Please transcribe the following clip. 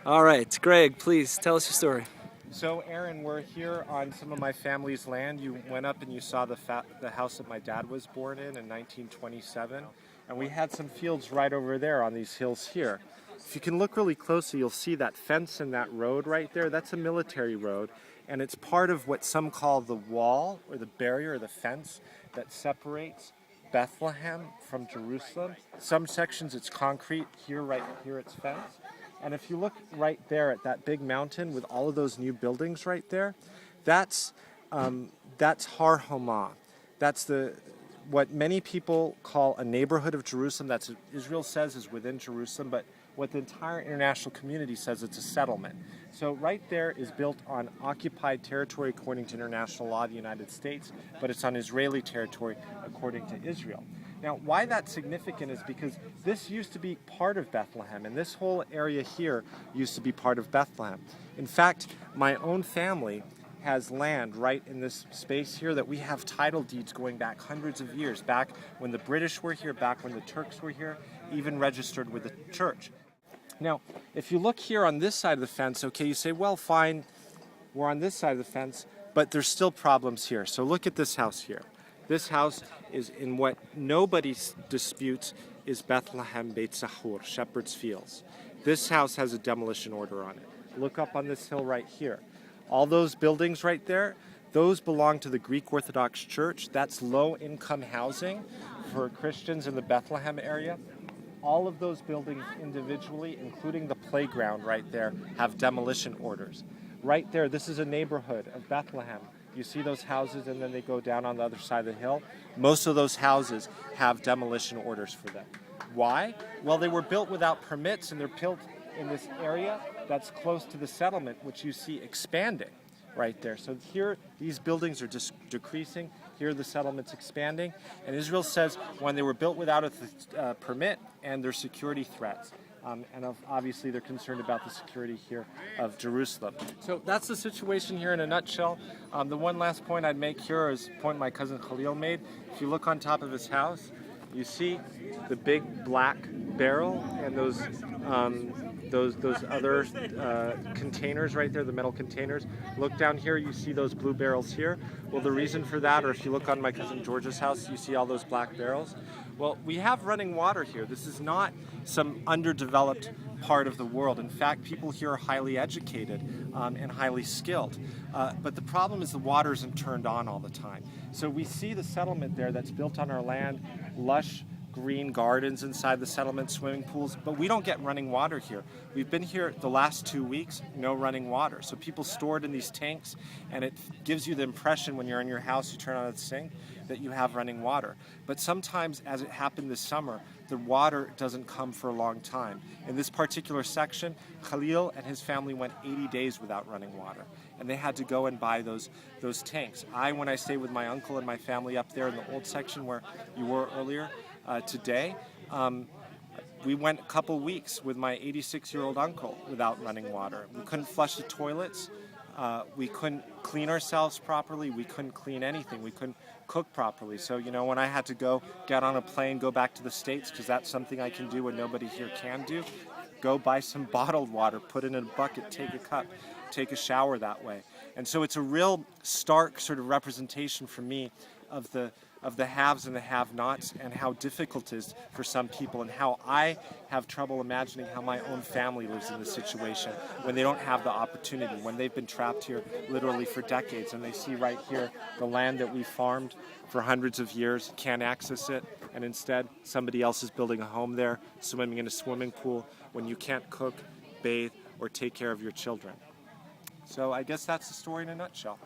All right, Greg, please tell us your story. So, Aaron, we're here on some of my family's land. You went up and you saw the house that my dad was born in 1927, and we had some fields right over there on these hills here. If you can look really closely, you'll see that fence and that road right there. That's a military road, and it's part of what some call the wall or the barrier or the fence that separates Bethlehem from Jerusalem. Some sections it's concrete. Here, right here, it's fence. And if you look right there at that big mountain with all of those new buildings right there, that's Har Homa. That's what many people call a neighborhood of Jerusalem. That's what Israel says is within Jerusalem, but what the entire international community says it's a settlement. So right there is built on occupied territory according to international law of the United States, but it's on Israeli territory according to Israel. Now, why that's significant is because this used to be part of Bethlehem, and this whole area here used to be part of Bethlehem. In fact, my own family has land right in this space here that we have title deeds going back hundreds of years, back when the British were here, back when the Turks were here, even registered with the church. Now, if you look here on this side of the fence, okay, you say, well, fine, we're on this side of the fence, but there's still problems here. So look at this house here. This house is in what nobody disputes is Bethlehem Beit Sahour, Shepherd's Fields. This house has a demolition order on it. Look up on this hill right here. All those buildings right there, those belong to the Greek Orthodox Church. That's low-income housing for Christians in the Bethlehem area. All of those buildings individually, including the playground right there, have demolition orders. Right there, this is a neighborhood of Bethlehem. You see those houses and then they go down on the other side of the hill. Most of those houses have demolition orders for them. Why? Well, they were built without permits and they're built in this area that's close to the settlement, which you see expanding right there. So here, these buildings are just decreasing. Here, the settlement's expanding. And Israel says when they were built without a permit and there's security threats. And obviously they're concerned about the security here of Jerusalem. So that's the situation here in a nutshell. The one last point I'd make here is a point my cousin Khalil made. If you look on top of his house, you see the big black barrel and those other containers right there, the metal containers. Look down here, you see those blue barrels here. Well, the reason for that, or if you look on my cousin George's house, you see all those black barrels. Well, we have running water here. This is not some underdeveloped part of the world. In fact, people here are highly educated and highly skilled. But the problem is the water isn't turned on all the time. So we see the settlement there that's built on our land, lush green gardens inside the settlement, swimming pools, but we don't get running water here. We've been here the last 2 weeks, no running water. So people store it in these tanks, and it gives you the impression when you're in your house, you turn on the sink, that you have running water. But sometimes, as it happened this summer, the water doesn't come for a long time. In this particular section, Khalil and his family went 80 days without running water, and they had to go and buy those tanks. When I stayed with my uncle and my family up there in the old section where you were earlier, today, we went a couple weeks with my 86-year-old uncle without running water. We couldn't flush the toilets. We couldn't clean ourselves properly. We couldn't clean anything. We couldn't cook properly. So, when I had to get on a plane, go back to the States, because that's something I can do and nobody here can do, go buy some bottled water, put it in a bucket, take a cup, take a shower that way. And so it's a real stark sort of representation for me of the haves and the have-nots, and how difficult it is for some people, and how I have trouble imagining how my own family lives in this situation when they don't have the opportunity, when they've been trapped here literally for decades, and they see right here the land that we farmed for hundreds of years, can't access it, and instead somebody else is building a home there, swimming in a swimming pool, when you can't cook, bathe, or take care of your children. So I guess that's the story in a nutshell.